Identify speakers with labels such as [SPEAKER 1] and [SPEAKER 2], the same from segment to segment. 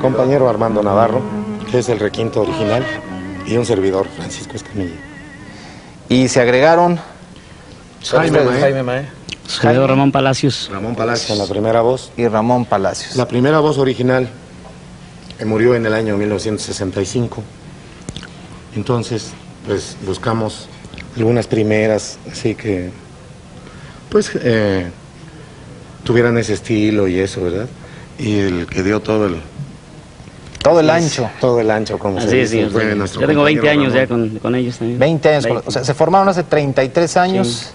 [SPEAKER 1] compañero Armando Navarro, que es el requinto original, y un servidor, Francisco Escamilla.
[SPEAKER 2] Y se agregaron
[SPEAKER 1] Jaime Mae.
[SPEAKER 3] Ramón Palacios.
[SPEAKER 1] Ramón Palacios en la primera voz.
[SPEAKER 2] Y Ramón Palacios.
[SPEAKER 1] La primera voz original murió en el año 1965. Entonces, pues buscamos algunas primeras, así que, pues, tuvieran ese estilo y eso, ¿verdad? Y el que dio todo el ancho. Todo el ancho, como se dice.
[SPEAKER 3] Sí, yo tengo 20 años Ramón. Ya con ellos también.
[SPEAKER 2] 20 años, 20. O sea, se formaron hace 33 años. Sí.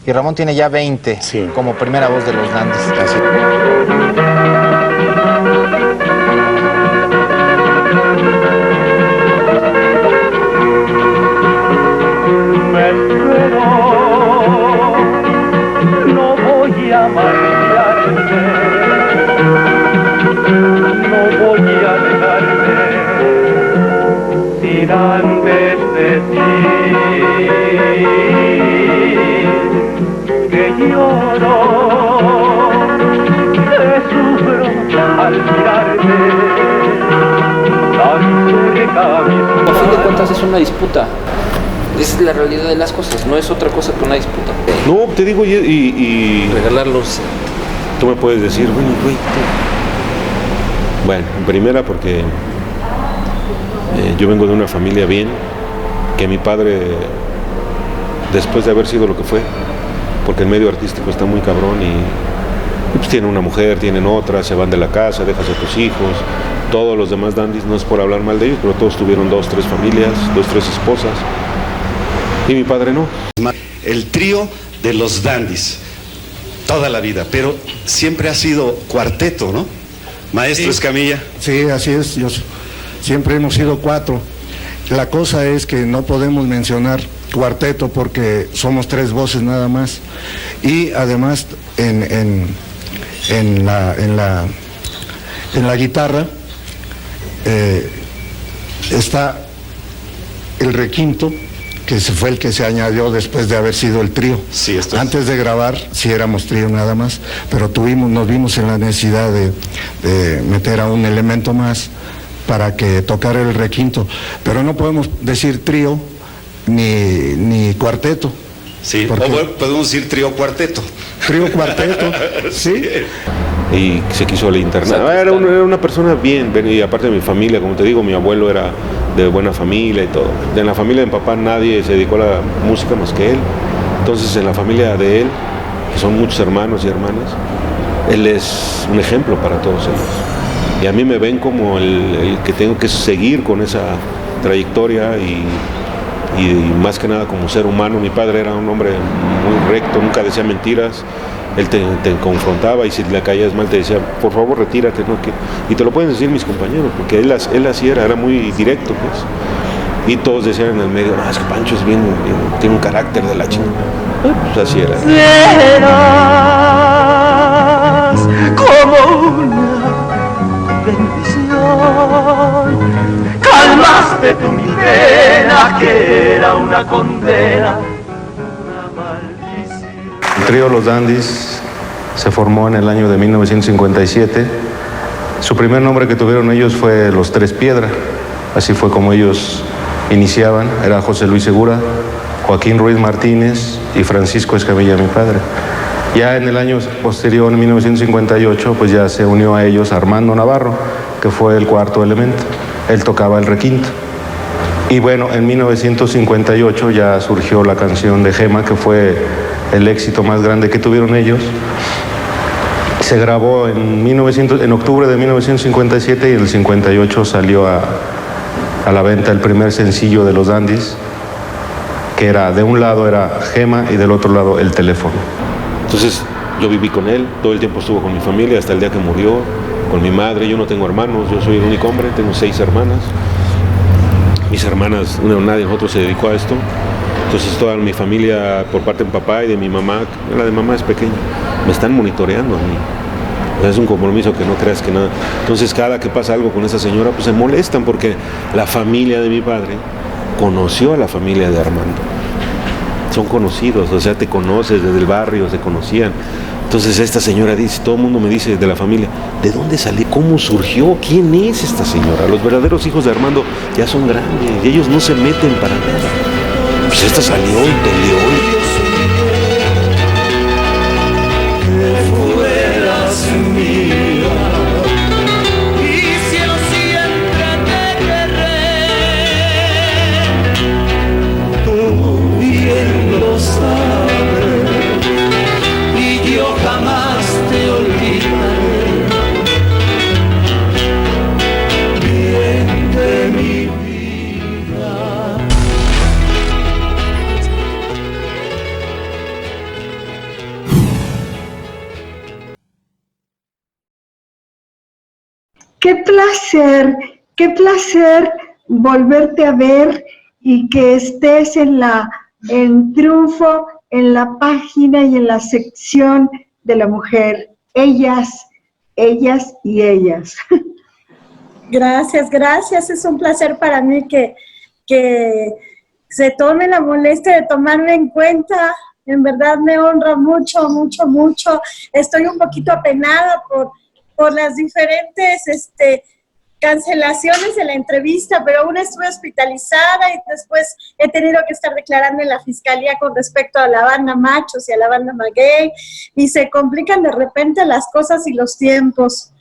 [SPEAKER 2] Y Ramón tiene ya 20 como primera voz de los Dandies.
[SPEAKER 1] Así.
[SPEAKER 4] Me espero, no voy a marcharme, no voy a dejarme sin antes decir que lloro, que sufro al mirarte tan cerca a mis manos.
[SPEAKER 5] A fin de cuentas es una disputa. Esa es la realidad de las cosas, no es otra cosa que una disputa.
[SPEAKER 6] No, te digo, y
[SPEAKER 5] regalarlos.
[SPEAKER 6] Tú me puedes decir, bueno, güey, bueno, en primera porque yo vengo de una familia bien, que mi padre, después de haber sido lo que fue, porque el medio artístico está muy cabrón y pues tiene una mujer, tienen otra, se van de la casa, dejas a tus hijos, todos los demás dandies, no es por hablar mal de ellos, pero todos tuvieron 2, 3 familias, 2, 3 esposas. Y mi padre no.
[SPEAKER 7] El trío de los Dandies, toda la vida, pero siempre ha sido cuarteto, ¿no? Maestro Escamilla.
[SPEAKER 8] Sí, así es, siempre hemos sido 4. La cosa es que no podemos mencionar cuarteto porque somos 3 voces nada más. Y además en la guitarra está el requinto, que fue el que se añadió después de haber sido el trío.
[SPEAKER 7] Sí,
[SPEAKER 8] antes de grabar, sí éramos trío nada más, pero nos vimos en la necesidad de meter a un elemento más para que tocara el requinto. Pero no podemos decir trío ni cuarteto.
[SPEAKER 7] Sí, o podemos decir trío cuarteto.
[SPEAKER 8] Trío cuarteto, sí.
[SPEAKER 6] Y se quiso al internado. Era una persona bien, y aparte de mi familia, como te digo, mi abuelo era de buena familia y todo. En la familia de mi papá nadie se dedicó a la música más que él. Entonces en la familia de él, que son muchos hermanos y hermanas, él es un ejemplo para todos ellos. Y a mí me ven como el que tengo que seguir con esa trayectoria y más que nada como ser humano. Mi padre era un hombre muy recto, nunca decía mentiras. Él te confrontaba y si le caías mal te decía, por favor retírate, ¿no? Y te lo pueden decir mis compañeros, porque él así era muy directo, pues. Y todos decían en el medio, no, es que Pancho es bien, tiene un carácter de la chingada. Pues así era.
[SPEAKER 4] Serás como una bendición, calmaste tu mi pena que era una condena.
[SPEAKER 1] El trío Los Dandies se formó en el año de 1957. Su primer nombre que tuvieron ellos fue Los Tres Piedra. Así fue como ellos iniciaban. Era José Luis Segura, Joaquín Ruiz Martínez y Francisco Escamilla, mi padre. Ya en el año posterior, en 1958, pues ya se unió a ellos Armando Navarro, que fue el cuarto elemento. Él tocaba el requinto. Y bueno, en 1958 ya surgió la canción de Gema, que fue el éxito más grande que tuvieron ellos. Se grabó en octubre de 1957 y en el 58 salió a la venta el primer sencillo de los Dandies, que era, de un lado era Gema y del otro lado El Teléfono.
[SPEAKER 6] Entonces yo viví con él, todo el tiempo estuvo con mi familia hasta el día que murió, con mi madre. Yo no tengo hermanos, yo soy el único hombre, tengo 6 hermanas. Mis hermanas, nadie de nosotros se dedicó a esto. Entonces toda mi familia, por parte de mi papá y de mi mamá, la de mamá es pequeña, me están monitoreando a mí. O sea, es un compromiso que no creas que nada. Entonces cada que pasa algo con esa señora, pues se molestan porque la familia de mi padre conoció a la familia de Armando. Son conocidos, o sea, te conoces desde el barrio, se conocían. Entonces esta señora dice, todo el mundo me dice de la familia, ¿de dónde salió? ¿Cómo surgió? ¿Quién es esta señora? Los verdaderos hijos de Armando ya son grandes y ellos no se meten para nada. Pues esta salió y peleó.
[SPEAKER 9] Qué placer volverte a ver y que estés en Triunfo, en la página y en la sección de la mujer. Ellas y ellas.
[SPEAKER 10] Gracias. Es un placer para mí que se tome la molestia de tomarme en cuenta. En verdad me honra mucho. Estoy un poquito apenada por las diferentes cancelaciones de la entrevista, pero aún estuve hospitalizada y después he tenido que estar declarando en la fiscalía con respecto a la banda machos y a la banda maguey, y se complican de repente las cosas y los tiempos.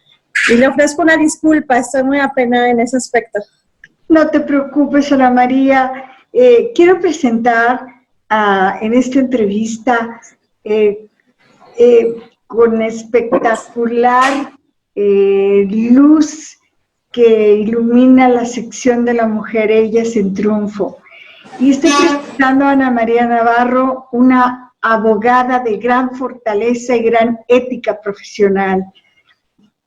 [SPEAKER 10] Y le ofrezco una disculpa, estoy muy apenada en ese aspecto.
[SPEAKER 9] No te preocupes, Ana María. Quiero presentar en esta entrevista con espectacular luz que ilumina la sección de la mujer, ellas en Triunfo. Y estoy presentando a Ana María Navarro, una abogada de gran fortaleza y gran ética profesional.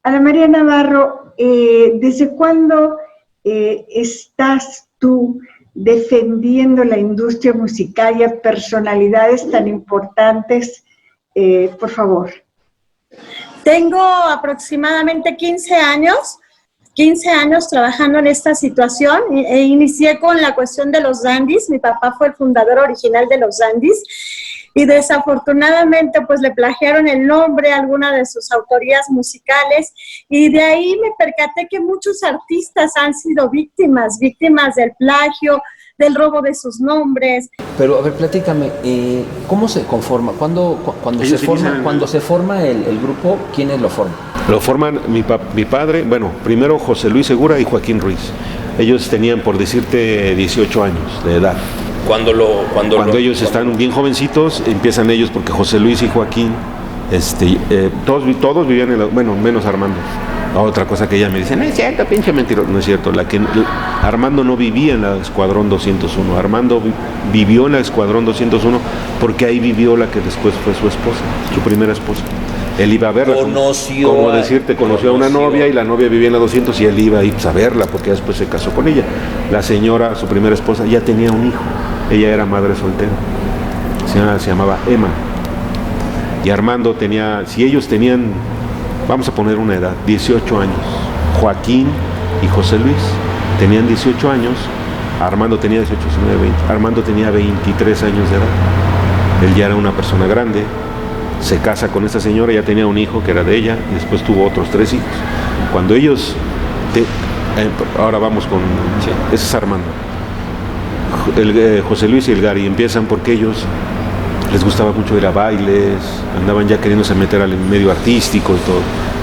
[SPEAKER 9] Ana María Navarro, ¿desde cuándo estás tú defendiendo la industria musical y a personalidades tan importantes? Por favor.
[SPEAKER 10] Tengo aproximadamente 15 años trabajando en esta situación. Inicié con la cuestión de los dandies. Mi papá fue el fundador original de los dandies y desafortunadamente pues le plagiaron el nombre a alguna de sus autorías musicales, y de ahí me percaté que muchos artistas han sido víctimas del plagio, del robo de sus nombres.
[SPEAKER 5] Pero a ver, platícame, ¿cómo se conforma? Cuando se forma el grupo, ¿quiénes lo forman?
[SPEAKER 6] Lo forman mi padre, bueno, primero José Luis Segura y Joaquín Ruiz. Ellos tenían, por decirte, 18 años de edad. Cuando ellos están bien jovencitos, empiezan ellos, porque José Luis y Joaquín, todos vivían bueno, menos Armando. Otra cosa que ella me dice, no es cierto, pinche mentiroso. No es cierto, Armando no vivía en la Escuadrón 201. Armando vivió en la Escuadrón 201 porque ahí vivió la que después fue su esposa, su primera esposa. Él iba a verla, conoció a una novia, y la novia vivía en la 200 y él iba a ir a verla porque después se casó con ella. La señora, su primera esposa, ya tenía un hijo. Ella era madre soltera. Se llamaba Emma. Y Armando si ellos tenían, vamos a poner una edad, 18 años. Joaquín y José Luis tenían 18 años. Armando tenía 18, 19, 20. Armando tenía 23 años de edad. Él ya era una persona grande. Se casa con esta señora, ya tenía un hijo que era de ella, y después tuvo otros 3 hijos. Cuando ellos, ahora vamos con, ese es Armando. José Luis y el Gary empiezan porque ellos les gustaba mucho ir a bailes, andaban ya queriéndose meter al medio artístico y todo.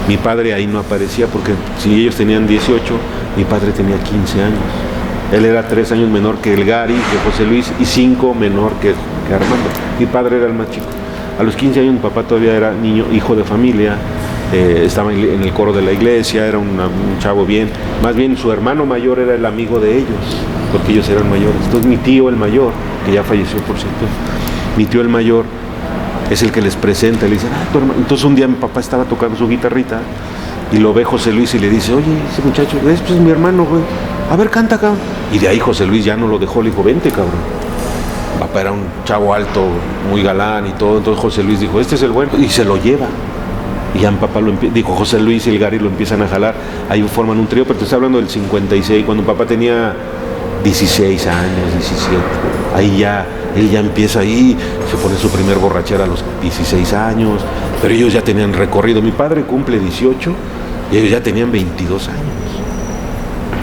[SPEAKER 6] Mi padre ahí no aparecía porque si ellos tenían 18, mi padre tenía 15 años. Él era 3 años menor que el Gary, que José Luis, y 5 menor que Armando. Mi padre era el más chico. A los 15 años mi papá todavía era niño, hijo de familia, estaba en el coro de la iglesia, era un chavo bien. Más bien su hermano mayor era el amigo de ellos, porque ellos eran mayores. Entonces mi tío el mayor, que ya falleció por cierto, mi tío el mayor es el que les presenta, le dice, tu hermano. Entonces un día mi papá estaba tocando su guitarrita y lo ve José Luis y le dice, oye, ese muchacho, es mi hermano, güey, a ver, canta, cabrón. Y de ahí José Luis ya no lo dejó, le dijo, vente, cabrón. Papá era un chavo alto, muy galán y todo, entonces José Luis dijo, este es el bueno, y se lo lleva. Y ya mi papá José Luis y el Gary lo empiezan a jalar, ahí forman un trío, pero te estoy hablando del 56, cuando mi papá tenía 16 años, 17, ahí ya Él ya empieza ahí, se pone su primer borrachera a los 16 años, pero ellos ya tenían recorrido. Mi padre cumple 18 y ellos ya tenían 22 años.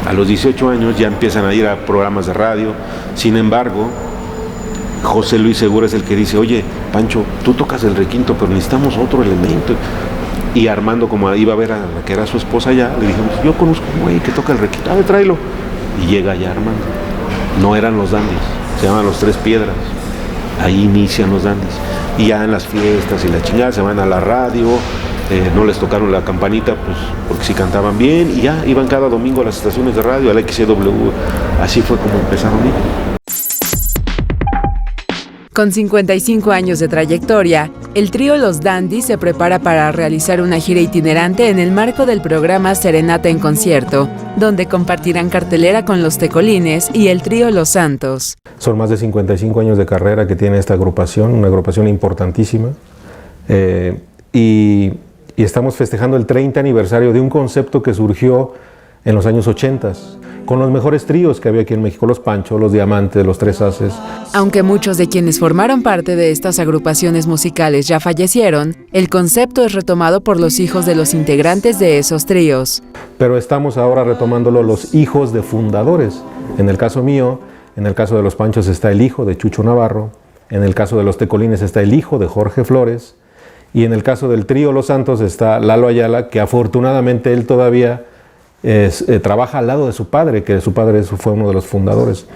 [SPEAKER 6] A los 18 años ya empiezan a ir a programas de radio. Sin embargo, José Luis Segura es el que dice, oye, Pancho, tú tocas el requinto, pero necesitamos otro elemento. Y Armando, como iba a ver a la que era su esposa allá, le dijimos, yo conozco un güey que toca el requinto, a ver, tráelo. Y llega ya Armando. No eran los Dandys, se llaman Los Tres Piedras. Ahí inician los Dandys. Y ya en las fiestas y la chingada se van a la radio, no les tocaron la campanita, pues porque sí cantaban bien, y ya iban cada domingo a las estaciones de radio, al XCW. Así fue como empezaron ellos.
[SPEAKER 11] Con 55 años de trayectoria, el trío Los Dandys se prepara para realizar una gira itinerante en el marco del programa Serenata en Concierto, donde compartirán cartelera con Los Tecolines y el trío Los Santos.
[SPEAKER 12] Son más de 55 años de carrera que tiene esta agrupación, una agrupación importantísima, y estamos festejando el 30 aniversario de un concepto que surgió en los años 80, con los mejores tríos que había aquí en México, Los Pancho, Los Diamantes, Los Tres Haces.
[SPEAKER 11] Aunque muchos de quienes formaron parte de estas agrupaciones musicales ya fallecieron, el concepto es retomado por los hijos de los integrantes de esos tríos.
[SPEAKER 12] Pero estamos ahora retomándolo los hijos de fundadores. En el caso mío, en el caso de Los Panchos está el hijo de Chucho Navarro, en el caso de Los Tecolines está el hijo de Jorge Flores, y en el caso del trío Los Santos está Lalo Ayala, que afortunadamente él todavía trabaja al lado de su padre, que su padre fue uno de los fundadores.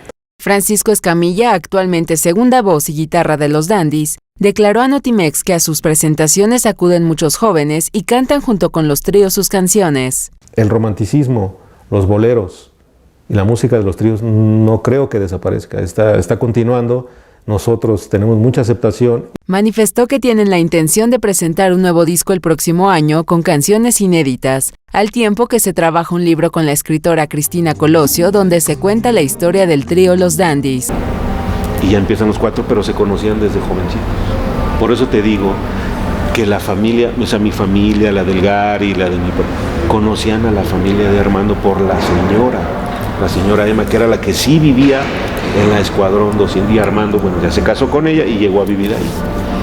[SPEAKER 11] Francisco Escamilla, actualmente segunda voz y guitarra de Los Dandys, declaró a Notimex que a sus presentaciones acuden muchos jóvenes y cantan junto con los tríos sus canciones.
[SPEAKER 12] El romanticismo, los boleros y la música de los tríos no creo que desaparezca, está continuando. Nosotros tenemos mucha aceptación.
[SPEAKER 11] Manifestó que tienen la intención de presentar un nuevo disco el próximo año con canciones inéditas, al tiempo que se trabaja un libro con la escritora Cristina Colosio donde se cuenta la historia del trío Los Dandys.
[SPEAKER 6] Y ya empiezan los cuatro, pero se conocían desde jovencitos. Por eso te digo que la familia, o sea, mi familia, la del Gary, la de mi papá, conocían a la familia de Armando por la señora Emma, que era la que sí vivía en la Escuadrón 200, y Armando, bueno, ya se casó con ella y llegó a vivir ahí.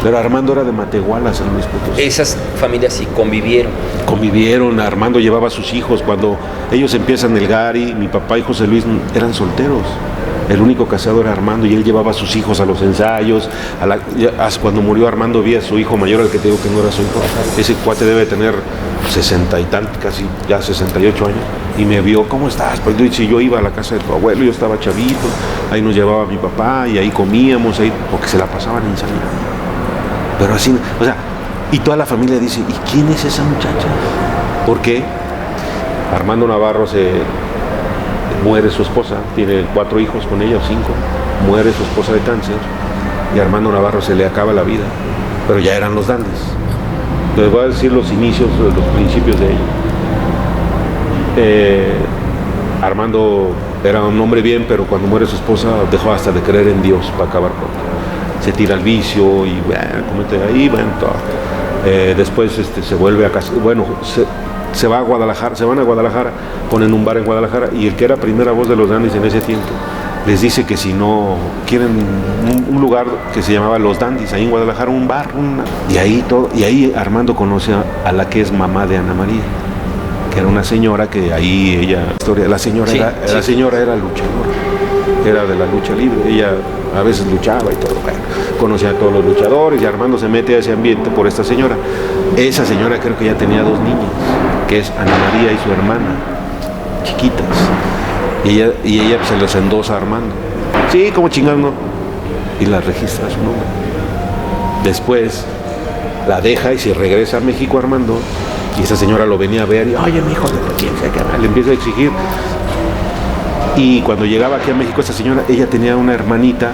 [SPEAKER 6] Pero Armando era de Matehuala, San Luis Potosí.
[SPEAKER 5] Esas familias sí convivieron.
[SPEAKER 6] Convivieron, Armando llevaba a sus hijos. Cuando ellos empiezan, el Gary, mi papá y José Luis eran solteros. El único casado era Armando y él llevaba a sus hijos a los ensayos. Cuando murió Armando vi a su hijo mayor, al que te digo que no era su hijo. Ese cuate debe tener 60 y tantos, casi ya 68 años. Y me vio, ¿cómo estás? Pues yo iba a la casa de tu abuelo, yo estaba chavito, ahí nos llevaba mi papá y ahí comíamos, ahí, porque se la pasaban ensayando. Pero así, o sea, y toda la familia dice, ¿y quién es esa muchacha? Porque Armando Navarro muere su esposa, tiene 4 hijos con ella o 5, muere su esposa de cáncer y a Armando Navarro se le acaba la vida, pero ya eran los Dandys. Les voy a decir los inicios, los principios de ellos. Armando era un hombre bien, pero cuando muere su esposa dejó hasta de creer en Dios para acabar con él. Se tira al vicio y bueno, comete ahí, bueno, todo. Después se vuelve a casa, bueno, se va a Guadalajara, se van a Guadalajara, ponen un bar en Guadalajara y el que era primera voz de los Dandys en ese tiempo les dice que si no quieren un lugar que se llamaba Los Dandys, ahí en Guadalajara, un bar, y ahí Armando conoce a la que es mamá de Ana María, que era una señora que ahí la señora era luchadora, era de la lucha libre, ella a veces luchaba y todo, bueno, conocía a todos los luchadores y Armando se mete a ese ambiente por esta señora. Esa señora creo que ya tenía 2 niñas, que es Ana María y su hermana, chiquitas, y ella se los endosa a Armando. Sí, como chingando, y la registra a su nombre. Después la deja y se regresa a México Armando, y esa señora lo venía a ver y, oye, mi hijo, le empieza a exigir. Y cuando llegaba aquí a México esa señora, ella tenía una hermanita